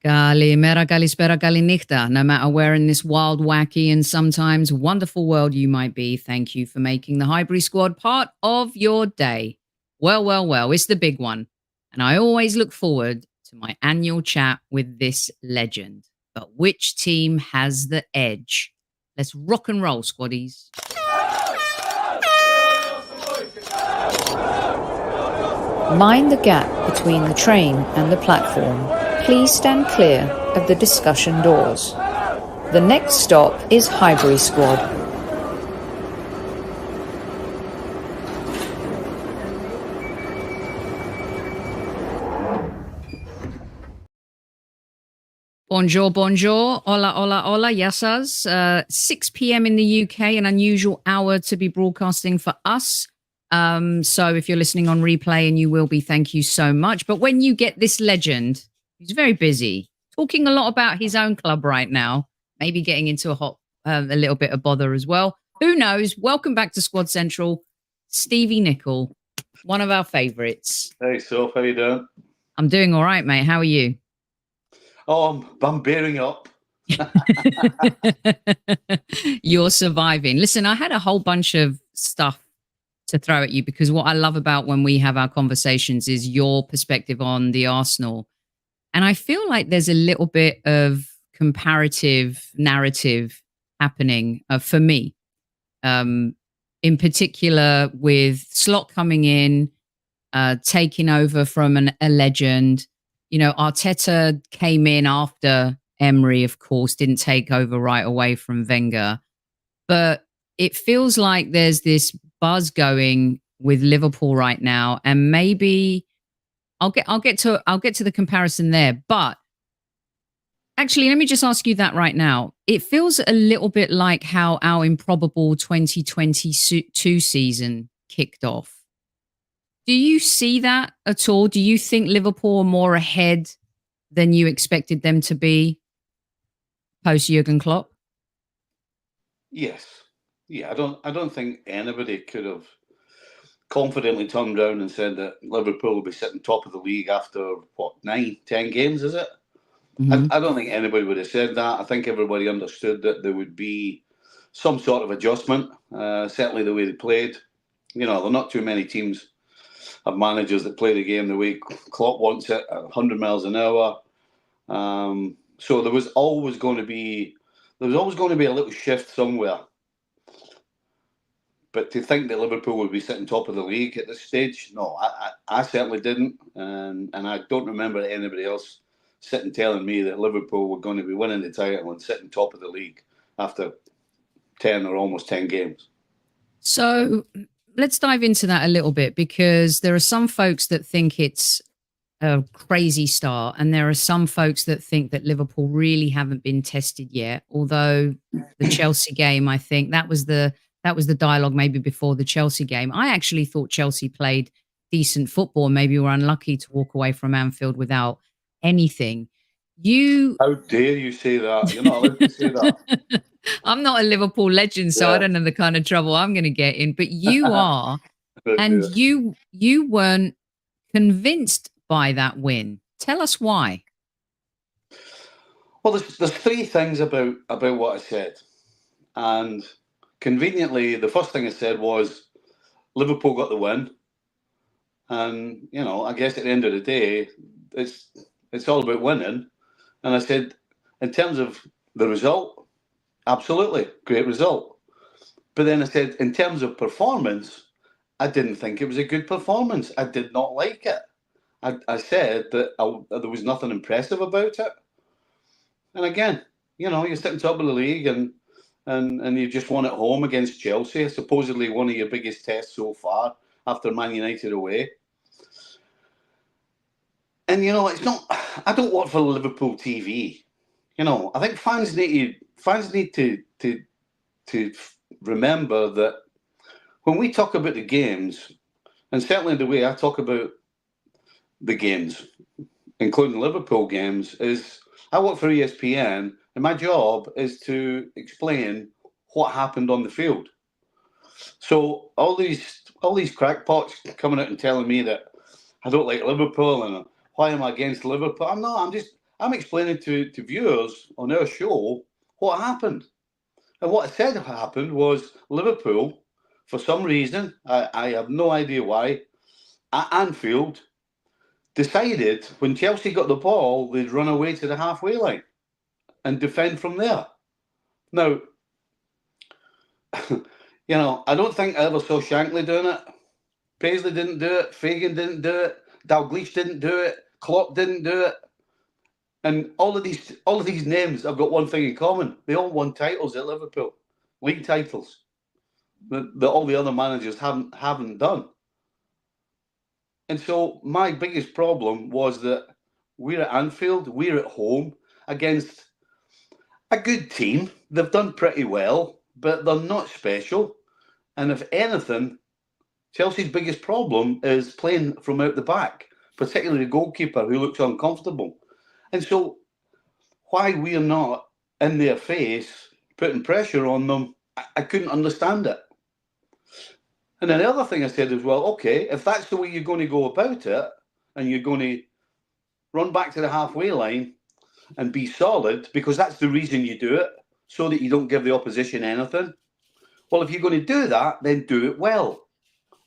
Kalimera, kalispera, kalinichta. No matter where in this wild, wacky, and sometimes wonderful world you might be, thank you for making the Highbury Squad part of your day. Well, it's the big one. And I always look forward to my annual chat with this legend. But which team has the edge? Let's rock and roll, squaddies. Mind the gap between the train and the platform. Please stand clear of the discussion doors. The next stop is Highbury Squad. Bonjour. Hola, yasas. 6 p.m. in the UK, an unusual hour to be broadcasting for us. So if you're listening on replay, and you will be, thank you so much. But when you get this legend, he's very busy, talking a lot about his own club right now, maybe getting into a little bit of bother as well. Who knows? Welcome back to Squad Central, Stevie Nicol, one of our favourites. Hey, Soph, how you doing? I'm doing all right, mate. How are you? Oh, I'm bearing up. You're surviving. Listen, I had a whole bunch of stuff to throw at you because what I love about when we have our conversations is your perspective on the Arsenal. And I feel like there's a little bit of comparative narrative happening for me, in particular with Slot coming in, taking over from a legend. You know, Arteta came in after Emery, of course, didn't take over right away from Wenger. But it feels like there's this buzz going with Liverpool right now, and maybe I'll get to the comparison there. But actually, let me just ask you that right now. It feels a little bit like how our improbable 2022 season kicked off. Do you see that at all? Do you think Liverpool are more ahead than you expected them to be post Jurgen Klopp? Yes. Yeah, I don't think anybody could have confidently turned around and said that Liverpool will be sitting top of the league after, 9-10 games, is it? Mm-hmm. I don't think anybody would have said that. I think everybody understood that there would be some sort of adjustment, certainly the way they played. You know, there are not too many teams have managers that play the game the way Klopp wants it, at 100 miles an hour. So there was always going to be a little shift somewhere. But to think that Liverpool would be sitting top of the league at this stage, no, I certainly didn't. And I don't remember anybody else sitting telling me that Liverpool were going to be winning the title and sitting top of the league after 10 or almost 10 games. So let's dive into that a little bit, because there are some folks that think it's a crazy start, and there are some folks that think that Liverpool really haven't been tested yet. Although the Chelsea game, I think that was the dialogue maybe before the Chelsea game. I actually thought Chelsea played decent football. Maybe were unlucky to walk away from Anfield without anything. How dare you say that? You're not allowed to say that. I'm not a Liverpool legend, so I don't know the kind of trouble I'm going to get in, but you are. And you weren't convinced by that win. Tell us why. Well, there's three things about what I said. And conveniently, the first thing I said was Liverpool got the win. And, you know, I guess at the end of the day, it's all about winning. And I said, in terms of the result, absolutely, great result. But then I said, in terms of performance, I didn't think it was a good performance. I did not like it. I said that there was nothing impressive about it. And again, you know, you're sitting top of the league and you just won at home against Chelsea, supposedly one of your biggest tests so far after Man United away. And, you know, it's not... I don't work for Liverpool TV. You know, I think fans need to remember that when we talk about the games, and certainly the way I talk about the games, including Liverpool games, is I work for ESPN, and my job is to explain what happened on the field. So all these crackpots coming out and telling me that I don't like Liverpool and why am I against Liverpool? I'm not. I'm explaining to viewers on our show what happened. And what I said happened was Liverpool, for some reason, I have no idea why, at Anfield, decided when Chelsea got the ball, they'd run away to the halfway line and defend from there. Now, I don't think I ever saw Shankly doing it. Paisley didn't do it. Fagan didn't do it. Dalglish didn't do it. Klopp didn't do it. And all of these names have got one thing in common. They all won titles at Liverpool, league titles, that all the other managers haven't done. And so my biggest problem was that we're at Anfield, we're at home against a good team. They've done pretty well, but they're not special. And if anything, Chelsea's biggest problem is playing from out the back, particularly the goalkeeper who looks uncomfortable. And so why we're not in their face putting pressure on them, I couldn't understand it. And then the other thing I said is, well, okay, if that's the way you're going to go about it and you're going to run back to the halfway line and be solid, because that's the reason you do it, so that you don't give the opposition anything. Well, if you're going to do that, then do it well.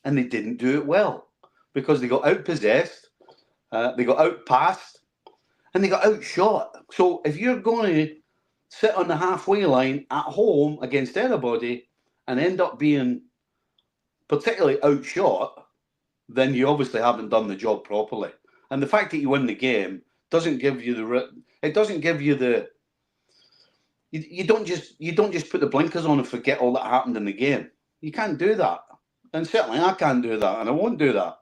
And they didn't do it well because they got outpossessed, they got outpassed, and they got outshot. So if you're going to sit on the halfway line at home against anybody and end up being particularly outshot, then you obviously haven't done the job properly. And the fact that you win the game doesn't give you you don't just put the blinkers on and forget all that happened in the game. You can't do that. And certainly I can't do that, and I won't do that.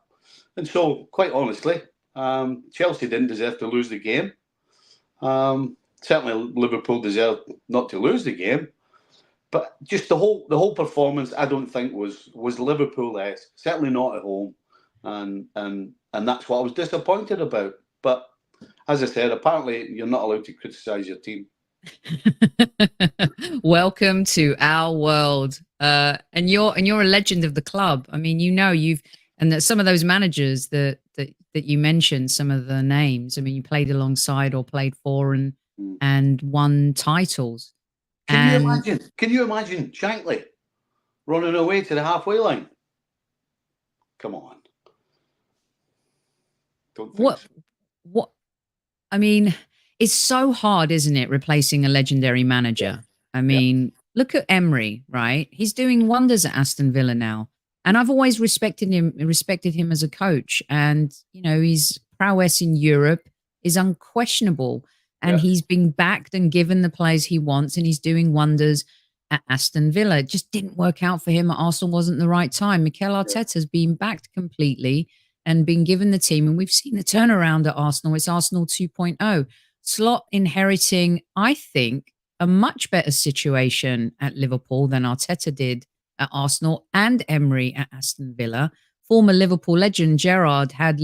And so, quite honestly, Chelsea didn't deserve to lose the game. Certainly Liverpool deserved not to lose the game. But just the whole performance, I don't think was Liverpool-esque. Certainly not at home, and that's what I was disappointed about. But as I said, apparently you're not allowed to criticise your team. Welcome to our world, and you're a legend of the club. I mean, and that some of those managers that you mentioned, some of the names. I mean, you played alongside or played for and won titles. Can you imagine Shankly running away to the halfway line? Come on. Don't think so. What? I mean, it's so hard, isn't it, replacing a legendary manager? I mean, look at Emery, right? He's doing wonders at Aston Villa now. And I've always respected him as a coach. And, his prowess in Europe is unquestionable. And he's been backed and given the players he wants, and he's doing wonders at Aston Villa. It just didn't work out for him. At Arsenal wasn't the right time. Mikel Arteta's been backed completely and been given the team. And we've seen the turnaround at Arsenal. It's Arsenal 2.0. Slot inheriting, I think, a much better situation at Liverpool than Arteta did at Arsenal, and Emery at Aston Villa. Former Liverpool legend Gerrard had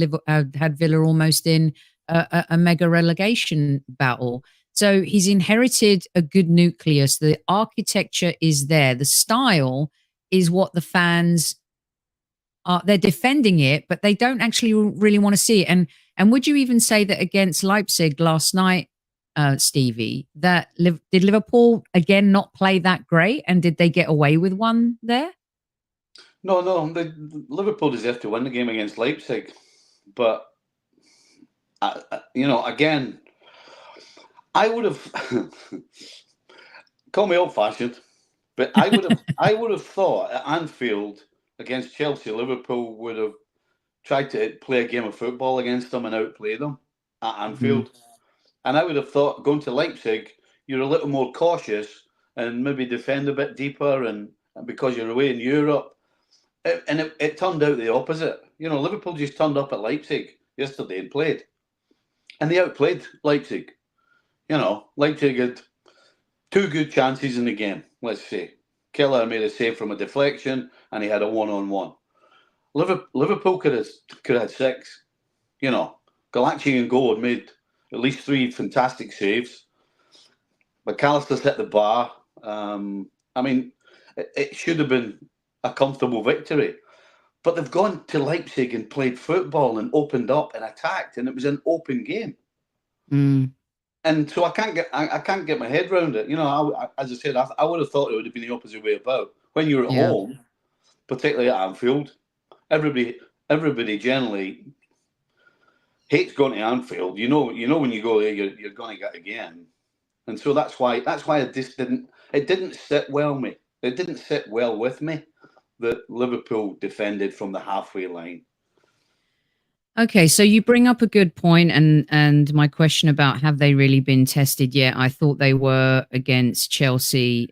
Villa almost in a mega relegation battle. So he's inherited a good nucleus. The architecture is there. The style is what the fans are. They're defending it, but they don't actually really want to see it. And would you even say that against Leipzig last night, Stevie, did Liverpool again not play that great, and did they get away with one there? No. Liverpool deserved to win the game against Leipzig, but again, I would have call me old-fashioned, but I would have thought at Anfield against Chelsea, Liverpool would have tried to play a game of football against them and outplay them at Anfield. Mm-hmm. And I would have thought going to Leipzig, you're a little more cautious and maybe defend a bit deeper, and because you're away in Europe. And it turned out the opposite. Liverpool just turned up at Leipzig yesterday and played. And they outplayed Leipzig. Leipzig had two good chances in the game, let's say. Keller made a save from a deflection, and he had a one-on-one. Liverpool could have had six. Galacci and Goal had made at least three fantastic saves. McAllister's hit the bar. It should have been a comfortable victory. But they've gone to Leipzig and played football and opened up and attacked, and it was an open game. and so I can't get my head around it. You know, as I said, I would have thought it would have been the opposite way about. When you're at Yeah. home, particularly at Anfield, everybody generally hates going to Anfield. You know when you go there, you're going to get again, and so that's why it just didn't sit well with me. It didn't sit well with me that Liverpool defended from the halfway line. Okay, so you bring up a good point, and my question about have they really been tested yet? I thought they were against Chelsea.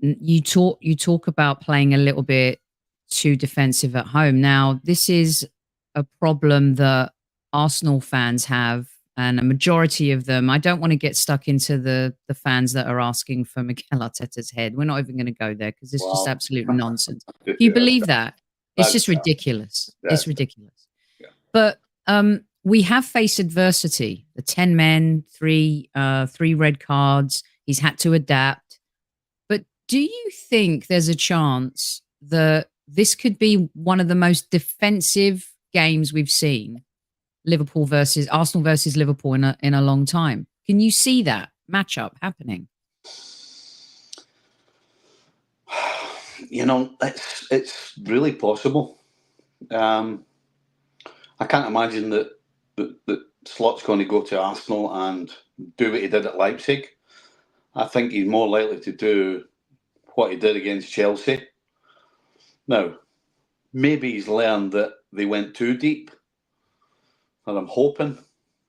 You talk about playing a little bit too defensive at home. Now, this is a problem that Arsenal fans have, and a majority of them. I don't want to get stuck into the fans that are asking for Mikel Arteta's head. We're not even going to go there because it's just Wow. absolute nonsense. Do you believe that? It's just ridiculous. It's ridiculous. But we have faced adversity. The 10 men, three red cards. He's had to adapt. But do you think there's a chance that this could be one of the most defensive games we've seen? Arsenal versus Liverpool in a long time. Can you see that matchup happening? You know, it's really possible. I can't imagine that Slot's going to go to Arsenal and do what he did at Leipzig. I think he's more likely to do what he did against Chelsea. Now, maybe he's learned that they went too deep. And I'm hoping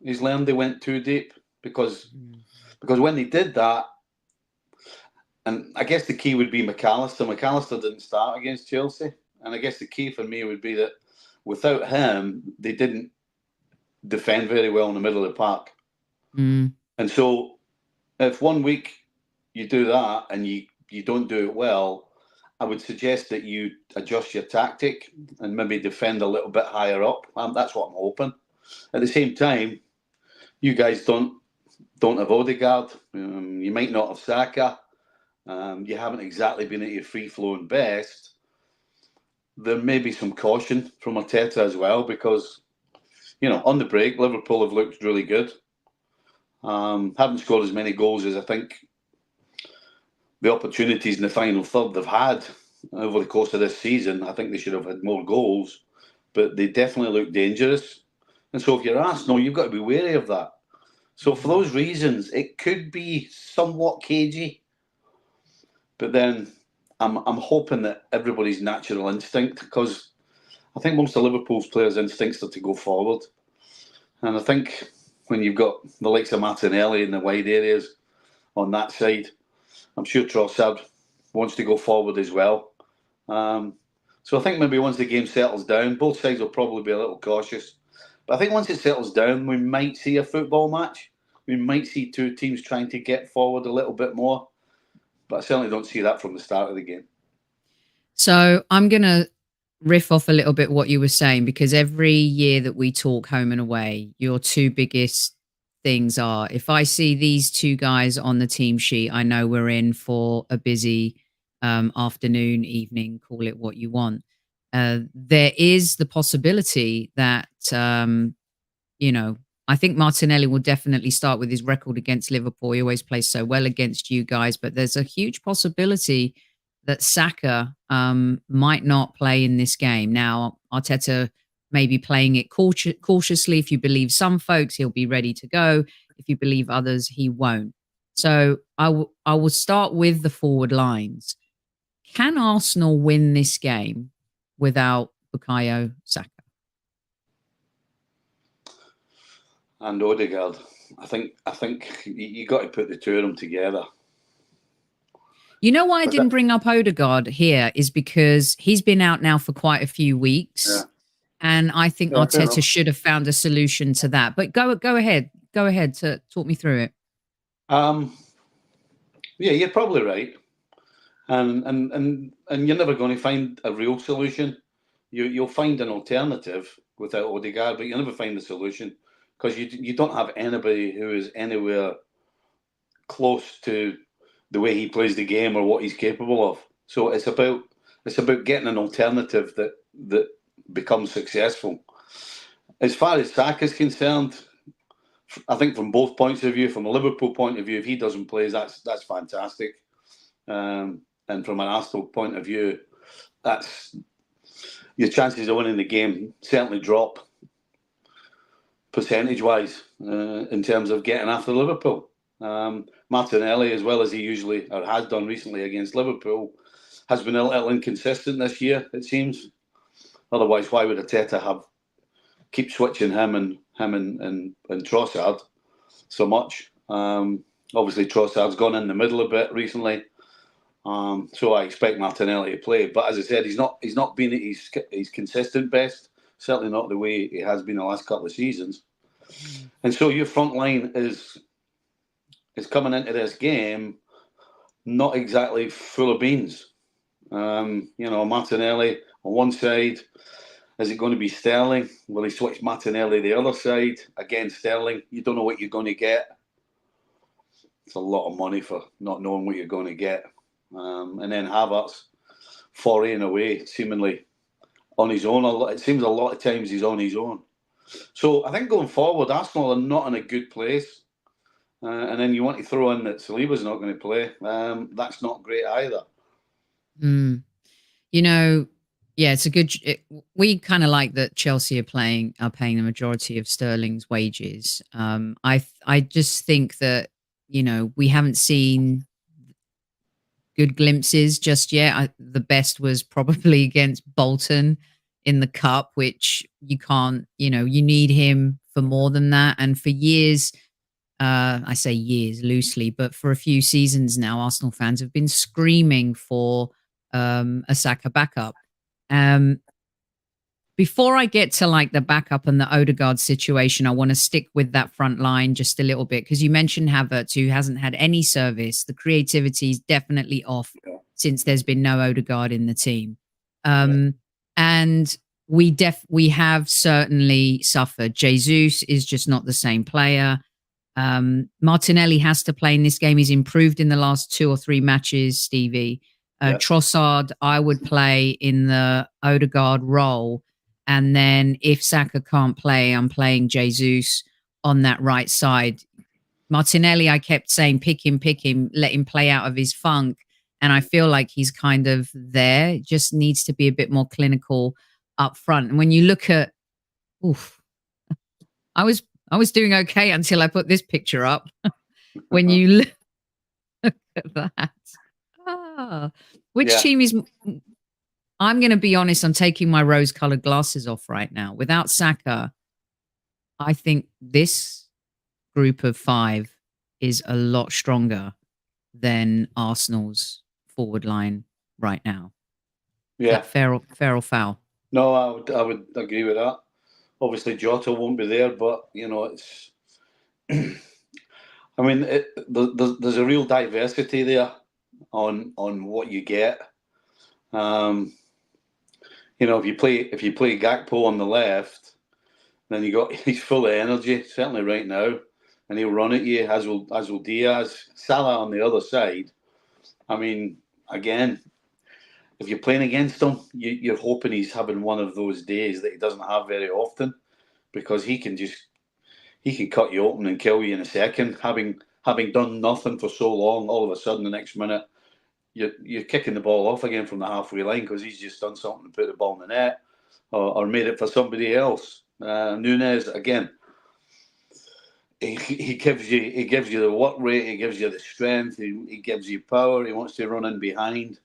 he's learned they went too deep because when they did that, and I guess the key would be McAllister. McAllister didn't start against Chelsea. And I guess the key for me would be that without him, they didn't defend very well in the middle of the park. And so if 1 week you do that and you don't do it well, I would suggest that you adjust your tactic and maybe defend a little bit higher up. That's what I'm hoping. At the same time, you guys don't have Odegaard. You might not have Saka. You haven't exactly been at your free-flowing best. There may be some caution from Arteta as well because, you know, on the break, Liverpool have looked really good. Haven't scored as many goals as I think the opportunities in the final third they've had over the course of this season. I think they should have had more goals, but they definitely look dangerous. And so if you're Arsenal, you've got to be wary of that. So for those reasons, it could be somewhat cagey. But then I'm hoping that everybody's natural instinct, because I think most of Liverpool's players' instincts are to go forward. And I think when you've got the likes of Martinelli in the wide areas on that side, I'm sure Trossard wants to go forward as well. So I think maybe once the game settles down, both sides will probably be a little cautious. But I think once it settles down, we might see a football match. We might see two teams trying to get forward a little bit more. But I certainly don't see that from the start of the game. So I'm going to riff off a little bit what you were saying, because every year that we talk home and away, your two biggest things are, if I see these two guys on the team sheet, I know we're in for a busy afternoon, evening, call it what you want. There is the possibility that, you know, I think Martinelli will definitely start with his record against Liverpool. He always plays so well against you guys, but there's a huge possibility that Saka might not play in this game. Now, Arteta may be playing it cautiously. If you believe some folks, he'll be ready to go. If you believe others, he won't. So I will start with the forward lines. Can Arsenal win this game without Bukayo Saka? And Odegaard. I think you got to put the two of them together. You know why I didn't bring up Odegaard here is because he's been out now for quite a few weeks. Yeah. And I think Arteta should have found a solution to that. But go ahead. Go ahead to talk me through it. Yeah, you're probably right. And you're never going to find a real solution. You'll find an alternative without Odegaard, but you'll never find the solution because you don't have anybody who is anywhere close to the way he plays the game or what he's capable of. So it's about getting an alternative that becomes successful. As far as Saka's concerned, I think from both points of view, from a Liverpool point of view, if he doesn't play, that's fantastic. And from an Arsenal point of view, that's your chances of winning the game certainly drop percentage-wise in terms of getting after Liverpool. Martinelli, as well as he usually or has done recently against Liverpool, has been a little inconsistent this year, it seems. Otherwise, why would Arteta keep switching him and Trossard so much? Obviously, Trossard's gone in the middle a bit recently, so I expect Martinelli to play. But as I said, he's not been his consistent best. Certainly not the way he has been the last couple of seasons. And so your front line is coming into this game not exactly full of beans. Martinelli on one side. Is it going to be Sterling? Will he switch Martinelli the other side? Again, Sterling. You don't know what you're going to get. It's a lot of money for not knowing what you're going to get. And then Havertz foraying away, seemingly on his own. It seems a lot of times he's on his own. So I think going forward, Arsenal are not in a good place. And then you want to throw in that Saliba's not going to play. That's not great either. Yeah, it's a good. We kind of like that Chelsea are paying the majority of Sterling's wages. I just think that we haven't seen good glimpses just yet. The best was probably against Bolton in the cup, which you can't. You need him for more than that. And for years, I say years loosely, but for a few seasons now, Arsenal fans have been screaming for a SAKA backup. Before I get to like the backup and the Odegaard situation, I want to stick with that front line just a little bit because you mentioned Havertz, who hasn't had any service. The creativity is definitely off since there's been no Odegaard in the team. And we have certainly suffered. Jesus is just not the same player. Martinelli has to play in this game. He's improved in the last 2 or 3 matches, Stevie. Trossard, I would play in the Odegaard role. And then if Saka can't play, I'm playing Jesus on that right side. Martinelli, I kept saying, pick him, let him play out of his funk. And I feel like he's kind of there. It just needs to be a bit more clinical up front. And when you look at, I was doing okay until I put this picture up. When you look at that. Which team is... I'm going to be honest, I'm taking my rose-colored glasses off right now. Without Saka, I think this group of 5 is a lot stronger than Arsenal's forward line right now. Yeah. Is that fair or foul? No, I would agree with that. Obviously, Jota won't be there, but, it's... I mean, there's a real diversity there on what you get. If you play Gakpo on the left, then he's full of energy, certainly right now, and he'll run at you, as will Diaz. Salah on the other side. I mean, again, if you're playing against him, you're hoping he's having one of those days that he doesn't have very often, because he can cut you open and kill you in a second. Having done nothing for so long, all of a sudden the next minute you're kicking the ball off again from the halfway line because he's just done something to put the ball in the net or made it for somebody else. Nunez, again, he gives you the work rate, he gives you the strength, he gives you power, he wants to run in behind,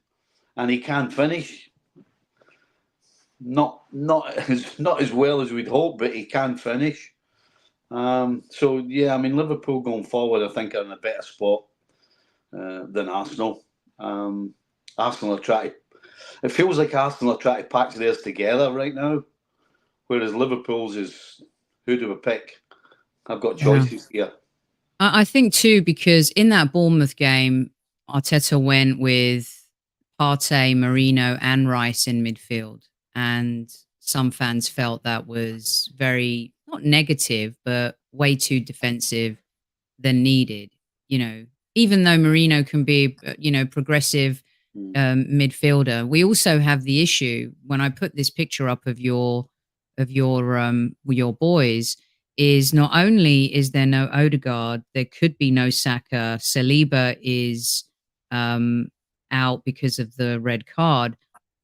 and he can finish. Not as well as we'd hope, but he can finish. Liverpool going forward, I think, are in a better spot than Arsenal. Arsenal are trying. It feels like Arsenal are trying to patch theirs together right now, whereas Liverpool's is who do we pick? I've got choices here. I think too, because in that Bournemouth game, Arteta went with Partey, Marino, and Rice in midfield, and some fans felt that was very not negative, but way too defensive than needed. Even though Marino can be, progressive midfielder, we also have the issue when I put this picture up of your boys is not only is there no Odegaard, there could be no Saka. Saliba is out because of the red card,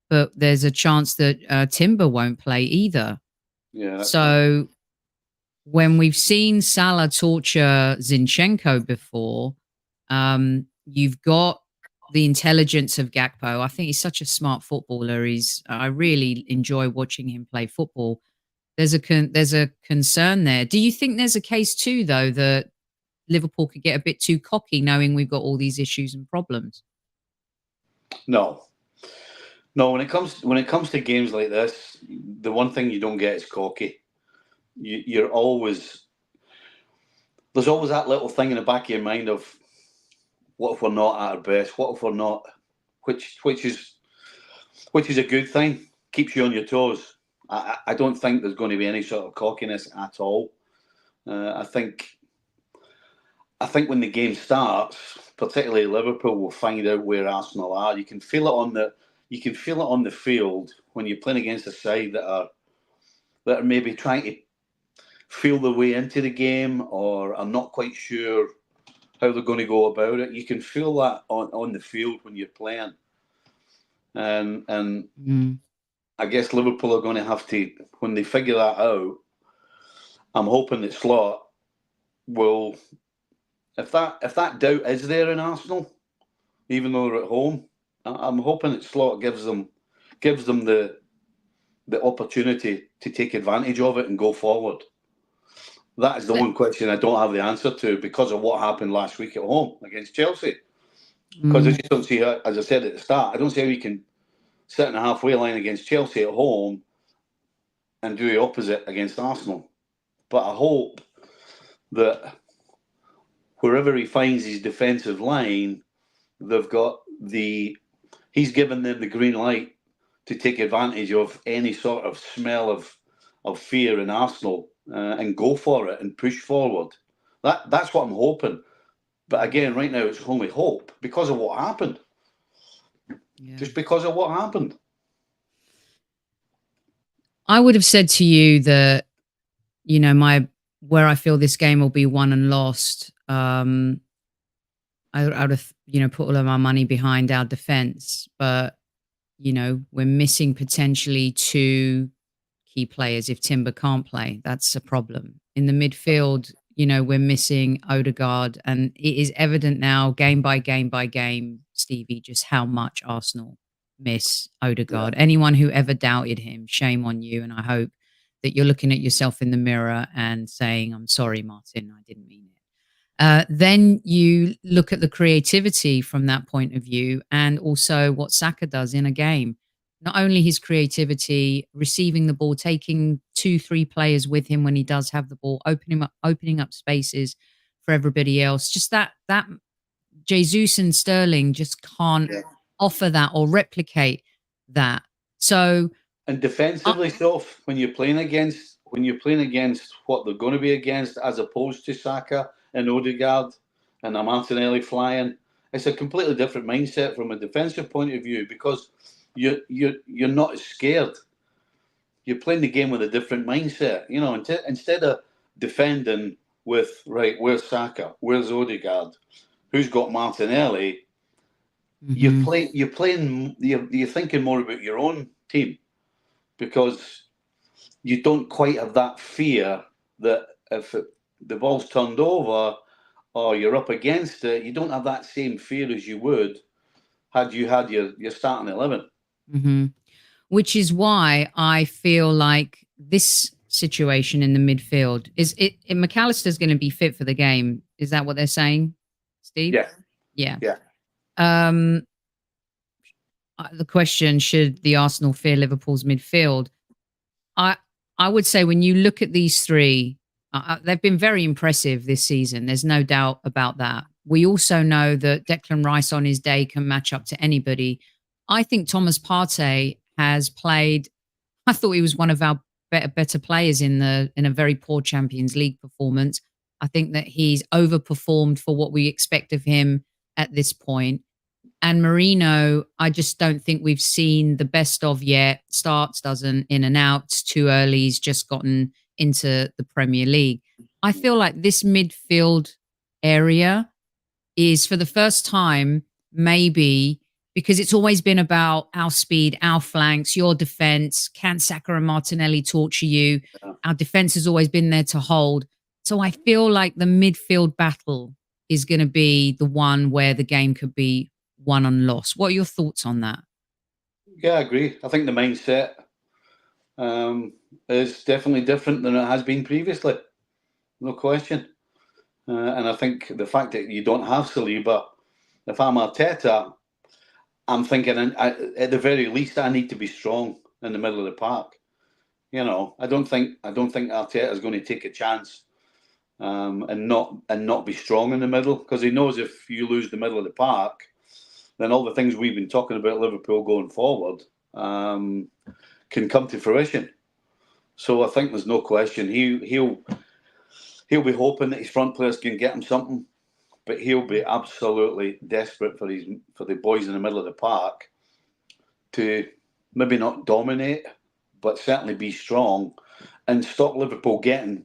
but there's a chance that Timber won't play either. Yeah. So when we've seen Salah torture Zinchenko before, you've got the intelligence of Gakpo. I think he's such a smart footballer. I really enjoy watching him play football. There's a concern there. Do you think there's a case too, though, that Liverpool could get a bit too cocky, knowing we've got all these issues and problems? No. When it comes to games like this, the one thing you don't get is cocky. There's always that little thing in the back of your mind of, what if we're not at our best? What if we're not? Which is a good thing. Keeps you on your toes. I don't think there's going to be any sort of cockiness at all. I think when the game starts, particularly Liverpool, will find out where Arsenal are. You can feel it on the field when you're playing against a side that are maybe trying to feel their way into the game, or are not quite sure how they're going to go about it. You can feel that on the field when you're playing. And I guess Liverpool are going to have to, when they figure that out, I'm hoping that Slot will, if that doubt is there in Arsenal, even though they're at home, I'm hoping that Slot gives them the opportunity to take advantage of it and go forward. That is the one question I don't have the answer to, because of what happened last week at home against Chelsea. Because I just don't see how, as I said at the start, I don't see how you can sit in a halfway line against Chelsea at home and do the opposite against Arsenal. But I hope that wherever he finds his defensive line, he's given them the green light to take advantage of any sort of smell of fear in Arsenal, and go for it and push forward. That's what I'm hoping. But again, right now it's only hope because of what happened. Yeah. Just because of what happened. I would have said to you that, where I feel this game will be won and lost, I would have, put all of my money behind our defense. But, we're missing potentially 2 key players if Timber can't play. That's a problem. In the midfield, we're missing Odegaard, and it is evident now, game by game, Stevie, just how much Arsenal miss Odegaard. Yeah. Anyone who ever doubted him, shame on you. And I hope that you're looking at yourself in the mirror and saying, I'm sorry, Martin, I didn't mean it. Then you look at the creativity from that point of view, and also what Saka does in a game. Not only his creativity, receiving the ball, taking 2-3 players with him when he does have the ball, opening up spaces for everybody else. Just that Jesus and Sterling just can't offer that or replicate that. So, and defensively, when you're playing against what they're going to be against, as opposed to Saka and Odegaard and a Martinelli flying, it's a completely different mindset from a defensive point of view, because you're not as scared. You're playing the game with a different mindset. Instead of defending with, right, where's Saka, where's Odegaard, who's got Martinelli, you're thinking more about your own team, because you don't quite have that fear that if the ball's turned over or you're up against it, you don't have that same fear as you would had you had your starting 11. Mm-hmm. Which is why I feel like this situation in the midfield McAllister's going to be fit for the game. Is that what they're saying, Steve? Yeah. The question, should the Arsenal fear Liverpool's midfield? I would say when you look at these 3, they've been very impressive this season. There's no doubt about that. We also know that Declan Rice on his day can match up to anybody. I think Thomas Partey has played. I thought he was one of our better players in a very poor Champions League performance. I think that he's overperformed for what we expect of him at this point. And Marino, I just don't think we've seen the best of yet. Starts, doesn't, in and out, too early. He's just gotten into the Premier League. I feel like this midfield area is, for the first time, maybe, because it's always been about our speed, our flanks, your defense. Can Saka and Martinelli torture you? Our defense has always been there to hold. So I feel like the midfield battle is going to be the one where the game could be won and lost. What are your thoughts on that? Yeah, I agree. I think the mindset is definitely different than it has been previously. No question. And I think the fact that you don't have Saliba, if I'm Arteta, I'm thinking at the very least I need to be strong in the middle of the park. You know, I don't think Arteta is going to take a chance and not be strong in the middle, because he knows if you lose the middle of the park, then all the things we've been talking about Liverpool going forward can come to fruition. So I think there's no question he'll be hoping that his front players can get him something, but he'll be absolutely desperate for the boys in the middle of the park to maybe not dominate, but certainly be strong and stop Liverpool getting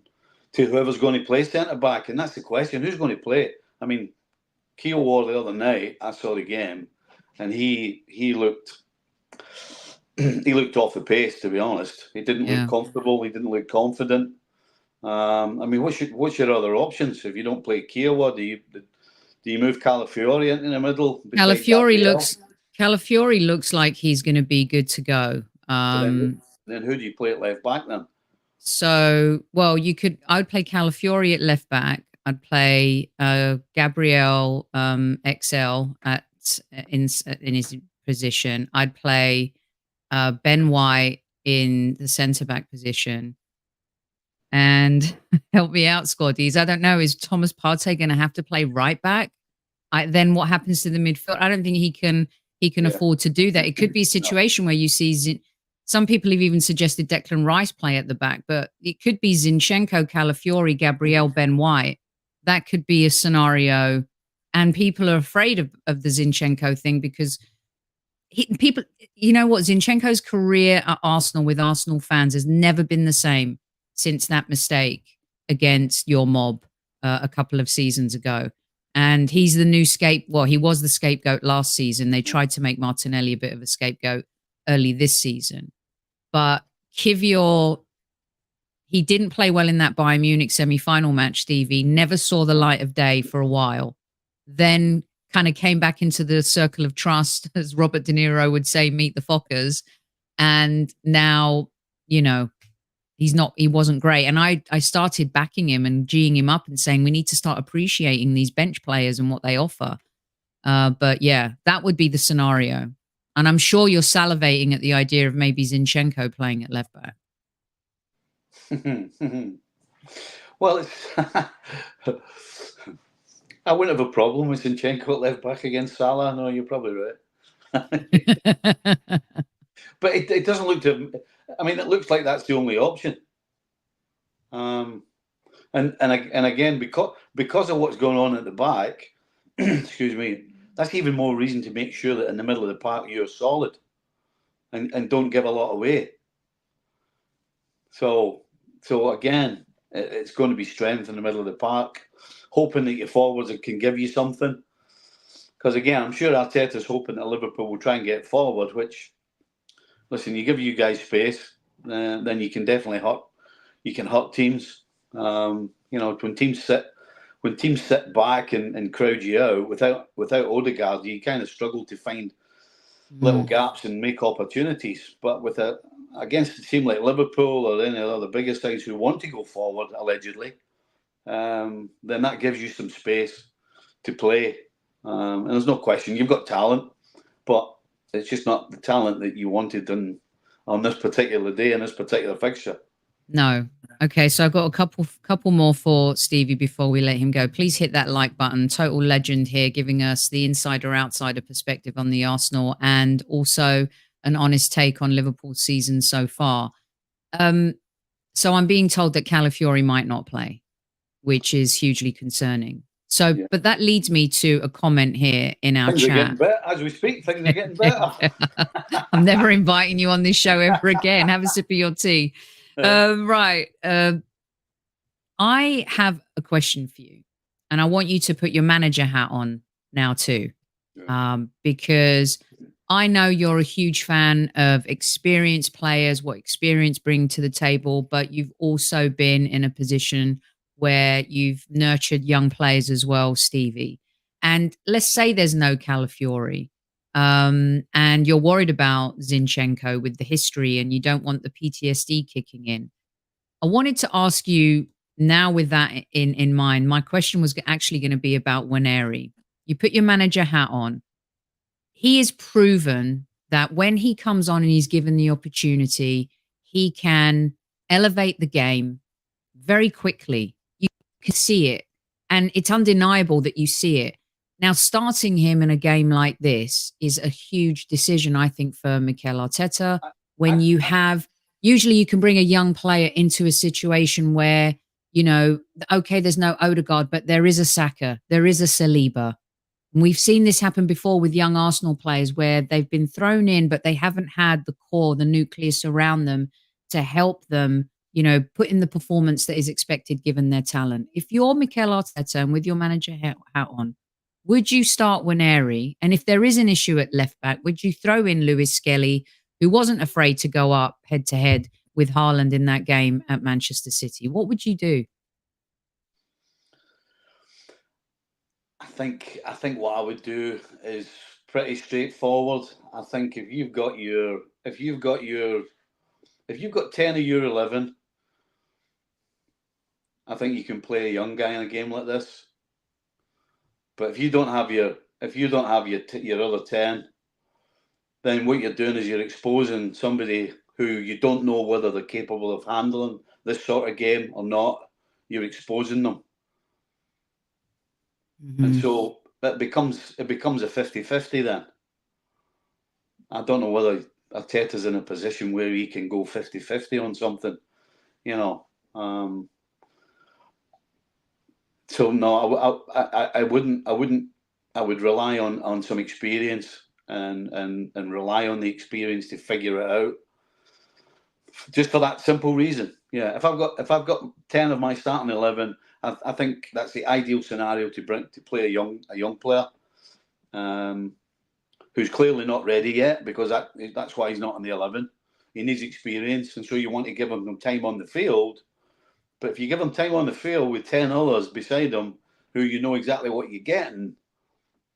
to whoever's going to play centre back. And that's the question: who's going to play? I mean, Keogh Ward the other night, I saw the game, and he looked off the pace, to be honest. He didn't look comfortable. He didn't look confident. I mean, what's your other options if you don't play Keogh Ward? Do you move Calafiori into the middle? Calafiori looks like he's going to be good to go. Then who do you play at left back then? So, well, I would play Calafiori at left back. I'd play Gabriel XL in his position. I'd play Ben White in the centre back position. And help me out, squaddies. I don't know. Is Thomas Partey going to have to play right back? Then what happens to the midfield? I don't think he can afford to do that. It could be a situation where you see some people have even suggested Declan Rice play at the back, but it could be Zinchenko, Calafiori, Gabriel, Ben White. That could be a scenario. And people are afraid of the Zinchenko thing because people, you know what, Zinchenko's career at Arsenal with Arsenal fans has never been the same since that mistake against your mob a couple of seasons ago. And he's the new he was the scapegoat last season. They tried to make Martinelli a bit of a scapegoat early this season. But Kivior, he didn't play well in that Bayern Munich semi-final match, Stevie. Never saw the light of day for a while. Then kind of came back into the circle of trust, as Robert De Niro would say, meet the Fockers. And now, you know, he wasn't great. And I started backing him and geeing him up and saying we need to start appreciating these bench players and what they offer. But yeah, that would be the scenario. And I'm sure you're salivating at the idea of maybe Zinchenko playing at left back. Well, I wouldn't have a problem with Zinchenko at left back against Salah. No, you're probably right. But it doesn't look to. I mean, it looks like that's the only option. And again, because of what's going on at the back, excuse me, that's even more reason to make sure that in the middle of the park you're solid, and don't give a lot away. So again, it's going to be strength in the middle of the park, hoping that your forwards can give you something. Because again, I'm sure Arteta's hoping that Liverpool will try and get forward, which, listen, you give you guys space, then you can definitely hurt teams. You know, when teams sit back and crowd you out without Odegaard, you kind of struggle to find little gaps and make opportunities. But against a team like Liverpool or any other bigger sides who want to go forward, allegedly, then that gives you some space to play. And there's no question you've got talent, but it's just not the talent that you wanted on this particular day in this particular fixture. No. Okay, so I've got a couple more for Stevie before we let him go. Please hit that like button. Total legend here, giving us the insider-outsider perspective on the Arsenal and also an honest take on Liverpool's season so far. So I'm being told that Calafiori might not play, which is hugely concerning. So, yeah. But that leads me to a comment here in our things chat. Are getting better. As we speak, things are getting better. I'm never inviting you on this show ever again. Have a sip of your tea. Right. I have a question for you, and I want you to put your manager hat on now too, because I know you're a huge fan of experienced players, what experience bring to the table, but you've also been in a position where you've nurtured young players as well, Stevie. And let's say there's no Calafiori, and you're worried about Zinchenko with the history, and you don't want the PTSD kicking in. I wanted to ask you now, with that in mind, my question was actually going to be about Waneri. You put your manager hat on. He has proven that when he comes on and he's given the opportunity, he can elevate the game very quickly. You can see it, and it's undeniable that you see it. Now, starting him in a game like this is a huge decision, I think, for Mikel Arteta. When you have, usually you can bring a young player into a situation where, you know, okay, there's no Odegaard, but there is a Saka, there is a Saliba. And we've seen this happen before with young Arsenal players where they've been thrown in, but they haven't had the core, the nucleus around them to help them, you know, put in the performance that is expected given their talent. If you're Mikel Arteta and with your manager hat on, would you start Waneri? And if there is an issue at left back, would you throw in Lewis Skelly, who wasn't afraid to go up head to head with Haaland in that game at Manchester City? What would you do? I think what I would do is pretty straightforward. I think if you've got 10 of your 11, I think you can play a young guy in a game like this. But if you don't have your other 10, then what you're doing is you're exposing somebody who you don't know whether they're capable of handling this sort of game or not. You're exposing them. Mm-hmm. And so it becomes a 50-50 then. I don't know whether Arteta's in a position where he can go 50-50 on something, you know. So no, I wouldn't. I would rely on some experience and rely on the experience to figure it out. Just for that simple reason, yeah. If I've got 10 of my starting 11, I think that's the ideal scenario to play a young player, who's clearly not ready yet, because that's why he's not in the 11. He needs experience, and so you want to give him time on the field. But if you give him time on the field with 10 others beside him who you know exactly what you're getting,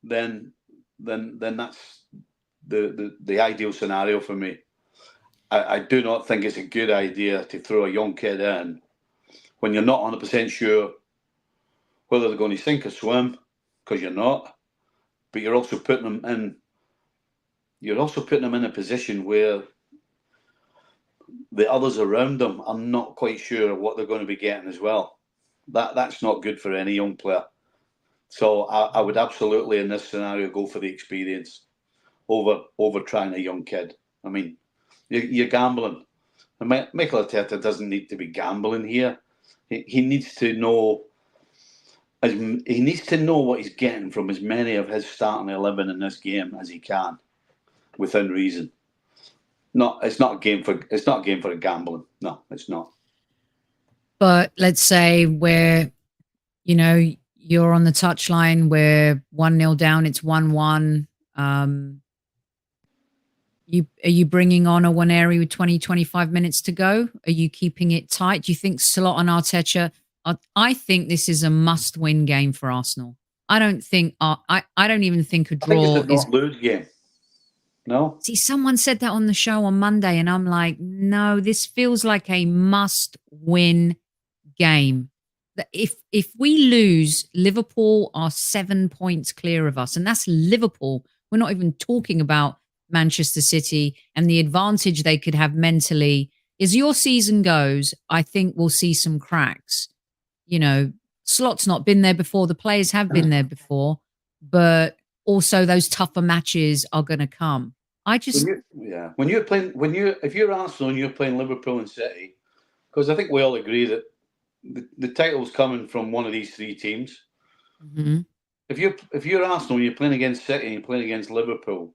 then that's the ideal scenario for me. I do not think it's a good idea to throw a young kid in when you're not 100% sure whether they're going to sink or swim, because you're not. But you're also putting them in. You're also putting them in a position where the others around them are not quite sure what they're going to be getting as well. That's not good for any young player. So I would absolutely, in this scenario, go for the experience over trying a young kid. I mean, you're gambling. And Mikel Arteta doesn't need to be gambling here. He needs to know. He needs to know what he's getting from as many of his starting 11 in this game as he can, within reason. It's not a game for a gambling. No, it's not. But let's say where, you know, you're on the touchline, we're 1-0 down, it's 1-1. Are you bringing on a Waneri with 20, 25 minutes to go? Are you keeping it tight? Do you think Slot and Arteta? I think this is a must-win game for Arsenal. I don't even think a draw is a lose game. No. See, someone said that on the show on Monday, and I'm like, no, this feels like a must-win game. If we lose, Liverpool are 7 points clear of us, and that's Liverpool. We're not even talking about Manchester City and the advantage they could have mentally. As your season goes, I think we'll see some cracks. You know, Slot's not been there before. The players have been there before, but also those tougher matches are going to come. If you're Arsenal and you're playing Liverpool and City, because I think we all agree that the title's coming from one of these three teams. Mm-hmm. If you're Arsenal and you're playing against City and you're playing against Liverpool,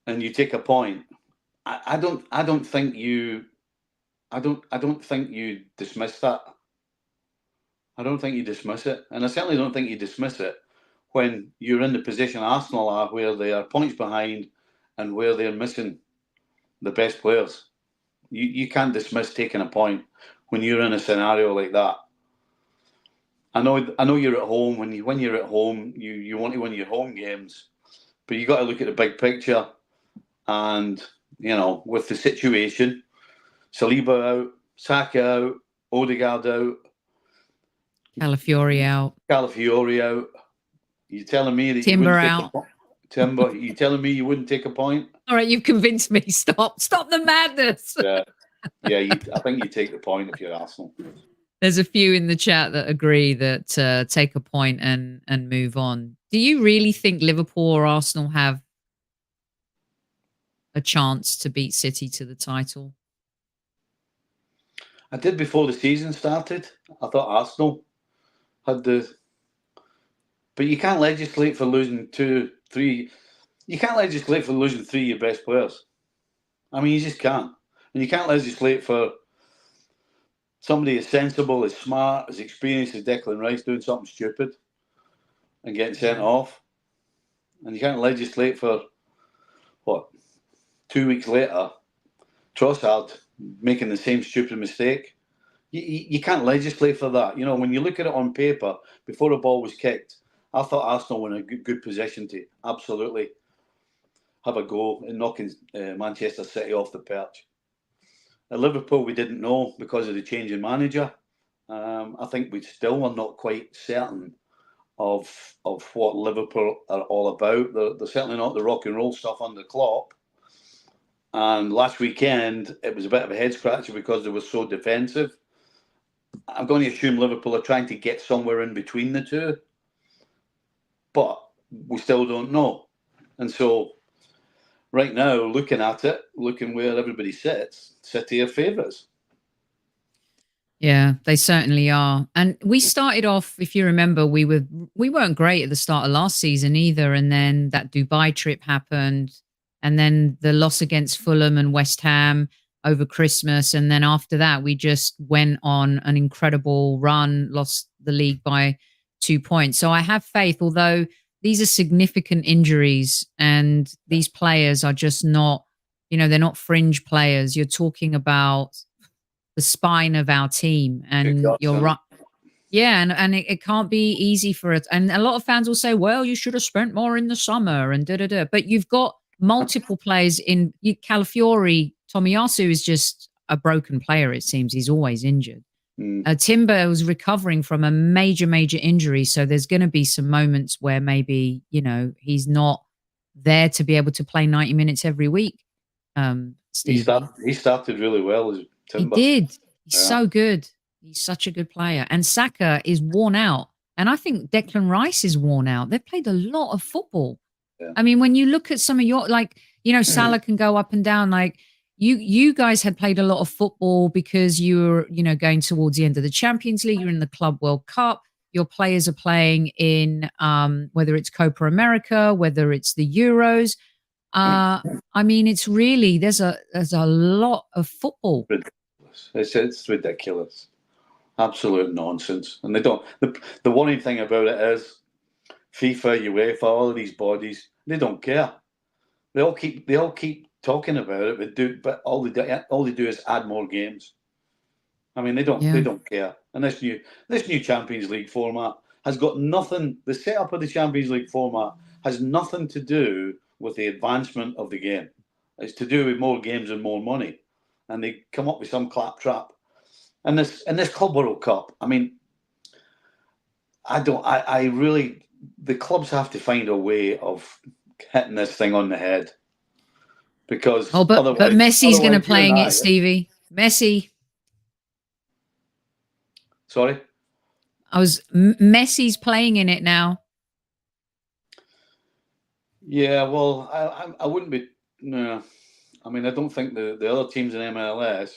and you take a point, I don't think you I don't think you dismiss that. I don't think you dismiss it, and I certainly don't think you dismiss it when you're in the position Arsenal are, where they are points behind and where they're missing the best players. You can't dismiss taking a point when you're in a scenario like that. I know you're at home. When you're at home, you want to win your home games, but you got to look at the big picture. And with the situation, Saliba out, Saka out, Odegaard out, Calafiori out. You telling me that Timber you wouldn't out. take a point? Timber, you telling me you wouldn't take a point? All right, you've convinced me. Stop the madness. Yeah, I think you take the point if you're Arsenal. There's a few in the chat that agree that take a point and move on. Do you really think Liverpool or Arsenal have a chance to beat City to the title? I did before the season started. I thought Arsenal had but you can't legislate for losing 2, 3. You can't legislate for losing 3 of your best players. I mean, you just can't. And you can't legislate for somebody as sensible, as smart, as experienced as Declan Rice doing something stupid and getting sent off. And you can't legislate for, 2 weeks later, Trossard making the same stupid mistake. You can't legislate for that. When you look at it on paper, before the ball was kicked, I thought Arsenal were in a good position to absolutely have a go in knocking Manchester City off the perch. At Liverpool, we didn't know because of the change in manager. I think we still are not quite certain of what Liverpool are all about. They're certainly not the rock and roll stuff under Klopp. And last weekend, it was a bit of a head scratcher because they were so defensive. I'm going to assume Liverpool are trying to get somewhere in between the two, but we still don't know. And so, right now, looking at it, looking where everybody sits, City are favourites. Yeah, they certainly are. And we started off, if you remember, we weren't great at the start of last season either. And then that Dubai trip happened. And then the loss against Fulham and West Ham over Christmas. And then after that, we just went on an incredible run, lost the league by 2 points. So I have faith, although these are significant injuries and these players are just not, they're not fringe players. You're talking about the spine of our team, and you're right. Yeah, and it can't be easy for it. And a lot of fans will say, well, you should have spent more in the summer and da-da-da. But you've got multiple players in Calafiori. Tomiyasu is just a broken player, it seems. He's always injured. Timber was recovering from a major injury. So there's going to be some moments where maybe, he's not there to be able to play 90 minutes every week. Steve. He started really well as Timber. He did. He's so good. He's such a good player. And Saka is worn out. And I think Declan Rice is worn out. They've played a lot of football. Yeah. I mean, when you look at some of your, Salah can go up and down. Like you guys had played a lot of football because you were, going towards the end of the Champions League. You're in the Club World Cup. Your players are playing in whether it's Copa America, whether it's the Euros. I mean, it's really there's a lot of football. It's ridiculous, absolute nonsense. And they don't. The worrying thing about it is FIFA, UEFA, all of these bodies, they don't care. They all keep talking about it, but all they do is add more games. I mean, they don't care. And this new Champions League format has got nothing. The setup of the Champions League format has nothing to do with the advancement of the game. It's to do with more games and more money. And they come up with some claptrap. And this Club World Cup, I mean, the clubs have to find a way of hitting this thing on the head. Because but Messi's going to playing it, Stevie. Messi. Sorry? Messi's playing in it now. Yeah, well, I wouldn't be. No, I mean, I don't think the other teams in MLS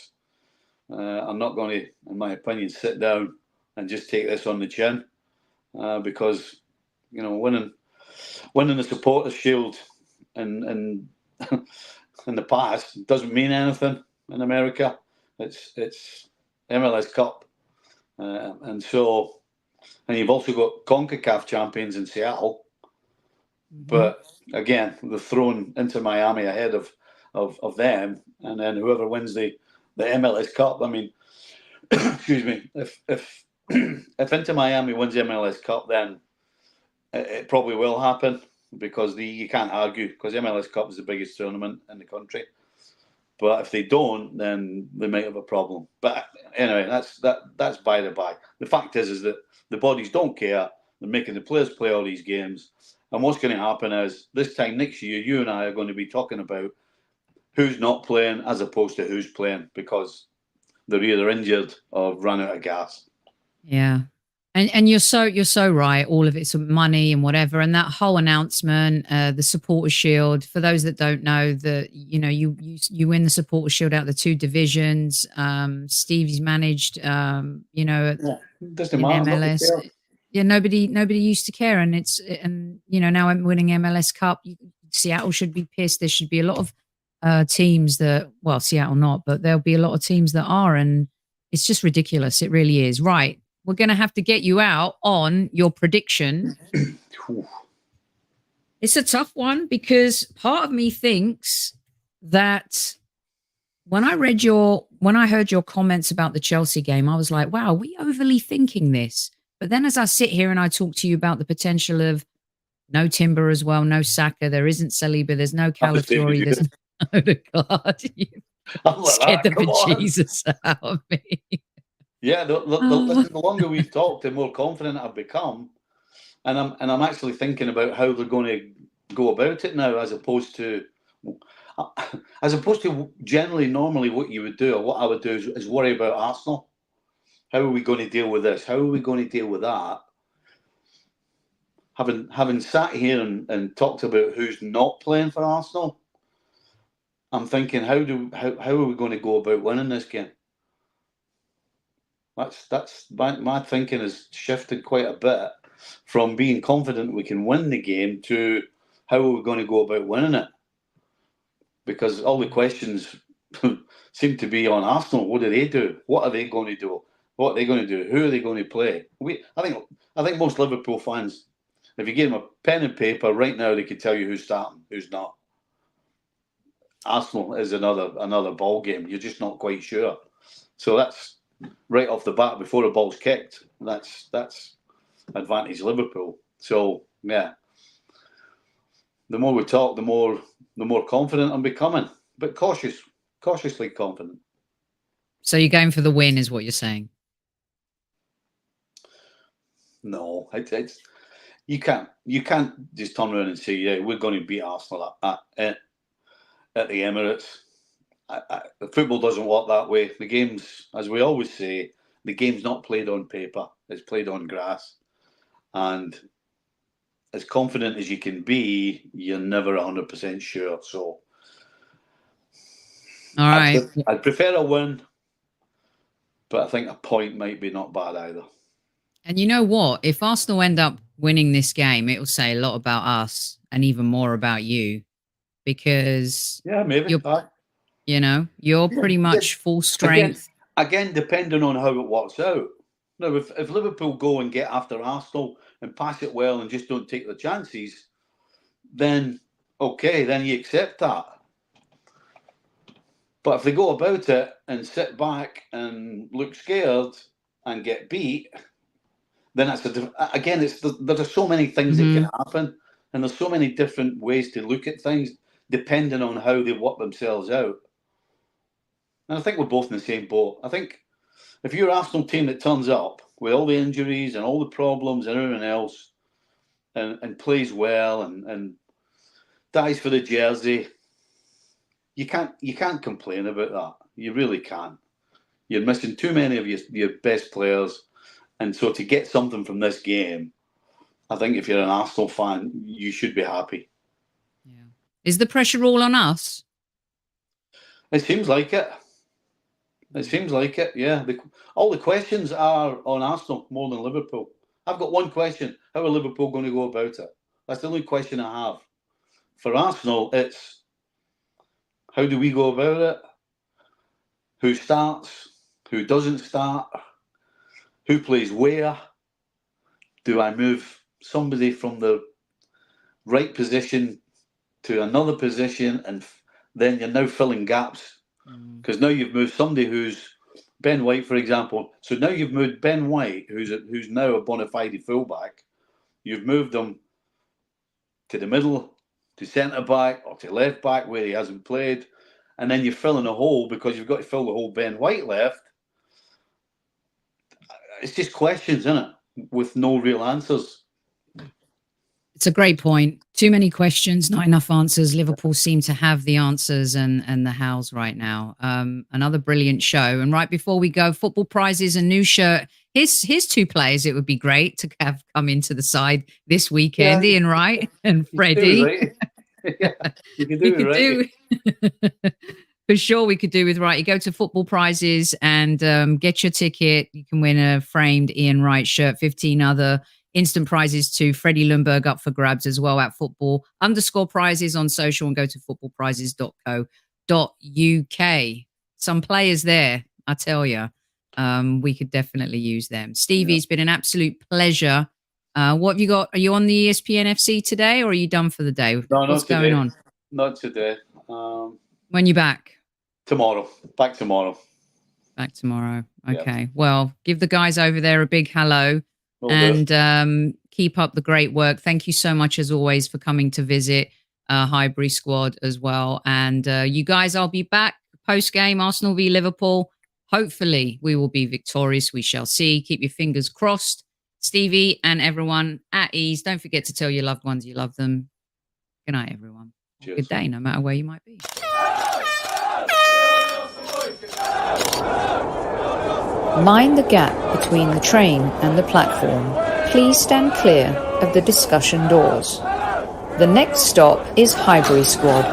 are not going to, in my opinion, sit down and just take this on the chin, because winning the Supporters' Shield in the past doesn't mean anything in America. It's MLS Cup, and you've also got CONCACAF champions in Seattle. But again, they're thrown into Miami ahead of them, and then whoever wins the MLS Cup. I mean, excuse me, if Inter Miami wins the MLS Cup, then it probably will happen, because you can't argue, because the MLS Cup is the biggest tournament in the country. But if they don't, then they might have a problem. But anyway, that's by the by. The fact is that the bodies don't care. They're making the players play all these games. And what's going to happen is, this time next year, you and I are going to be talking about who's not playing as opposed to who's playing, because they're either injured or run out of gas. Yeah. And you're so right. All of it's money and whatever. And that whole announcement, the supporter shield, for those that don't know, you win the supporter shield out of the 2 divisions. Stevie's managed, Doesn't in matter. MLS. Yeah, nobody used to care, and now I'm winning MLS Cup. Seattle should be pissed. There should be a lot of teams that, well, Seattle not, but there'll be a lot of teams that are, and it's just ridiculous. It really is. Right. We're going to have to get you out on your prediction. It's a tough one, because part of me thinks that when I heard your comments about the Chelsea game, I was like, wow, are we overly thinking this? But then as I sit here and I talk to you about the potential of no Timber as well, no Saka, there isn't Saliba, there's no Calafiori, there's no Odegaard. You scared the bejesus out of me. Yeah, the longer we've talked, the more confident I've become, and I'm actually thinking about how they're going to go about it now, as opposed to generally normally what you would do, or what I would do, is worry about Arsenal. How are we going to deal with this? How are we going to deal with that? Having sat here and talked about who's not playing for Arsenal, I'm thinking, how are we going to go about winning this game? That's my thinking has shifted quite a bit from being confident we can win the game to how are we going to go about winning it? Because all the questions seem to be on Arsenal. What do they do? What are they going to do? What are they going to do? Who are they going to play? I think most Liverpool fans, if you give them a pen and paper right now, they could tell you who's starting, who's not. Arsenal is another ball game. You're just not quite sure. So that's right off the bat before the ball's kicked. That's advantage Liverpool. So yeah, the more we talk, the more confident I'm becoming, but cautiously confident. So you're going for the win, is what you're saying? No, it's you can't just turn around and say, yeah, we're going to beat Arsenal at the Emirates. The football doesn't work that way. The game's, as we always say, the game's not played on paper. It's played on grass. And as confident as you can be, you're never 100% sure. So, all right, I'd prefer a win, but I think a point might be not bad either. And you know what? If Arsenal end up winning this game, it will say a lot about us and even more about you, because maybe you're pretty much full strength. Again, depending on how it works out. Now, if Liverpool go and get after Arsenal and pass it well and just don't take the chances, then okay, then you accept that. But if they go about it and sit back and look scared and get beat, then there are so many things that can happen, and there's so many different ways to look at things depending on how they work themselves out. And I think we're both in the same boat. I think if you're an Arsenal team that turns up with all the injuries and all the problems and everything else, and plays well and dies for the jersey, you can't complain about that. You really can't. You're missing too many of your best players. And so to get something from this game, I think if you're an Arsenal fan, you should be happy. Yeah. Is the pressure all on us? It seems like it. It seems like it, yeah. All the questions are on Arsenal more than Liverpool. I've got one question. How are Liverpool going to go about it? That's the only question I have. For Arsenal, it's how do we go about it? who starts, who doesn't start, who plays where. Do I move somebody from the right position to another position, and then you're now filling gaps? Because now you've moved somebody who's Ben White, for example. So now you've moved Ben White, who's now a bona fide fullback. You've moved him to the middle, to centre back, or to left back where he hasn't played, and then you're filling a hole because you've got to fill the hole Ben White left. It's just questions, isn't it? With no real answers. It's a great point. Too many questions, not enough answers. Liverpool seem to have the answers and the hows right now. Another brilliant show. And right before we go, football prizes, a new shirt. Here's two players it would be great to have come into the side this weekend. Ian Wright and Freddie. You can do it, right? For sure, we could do with Wright. You go to football prizes and get your ticket. You can win a framed Ian Wright shirt, 15 other instant prizes to Freddie Lundberg up for grabs as well at football_prizes on social, and go to footballprizes.co.uk. Some players there, I tell you, we could definitely use them. Stevie, it's been an absolute pleasure. What have you got? Are you on the ESPN FC today, or are you done for the day? No, what's going on? Not today. When you back? Tomorrow. Back tomorrow. Back tomorrow. Okay. Yeah. Well, give the guys over there a big hello. And keep up the great work. Thank you so much, as always, for coming to visit Highbury Squad as well. And you guys, I'll be back post-game, Arsenal v Liverpool. Hopefully, we will be victorious. We shall see. Keep your fingers crossed. Stevie and everyone at ease. Don't forget to tell your loved ones you love them. Good night, everyone. Cheers. Good day, no matter where you might be. Mind the gap between the train and the platform. Please stand clear of the discussion doors. The next stop is Highbury Squad.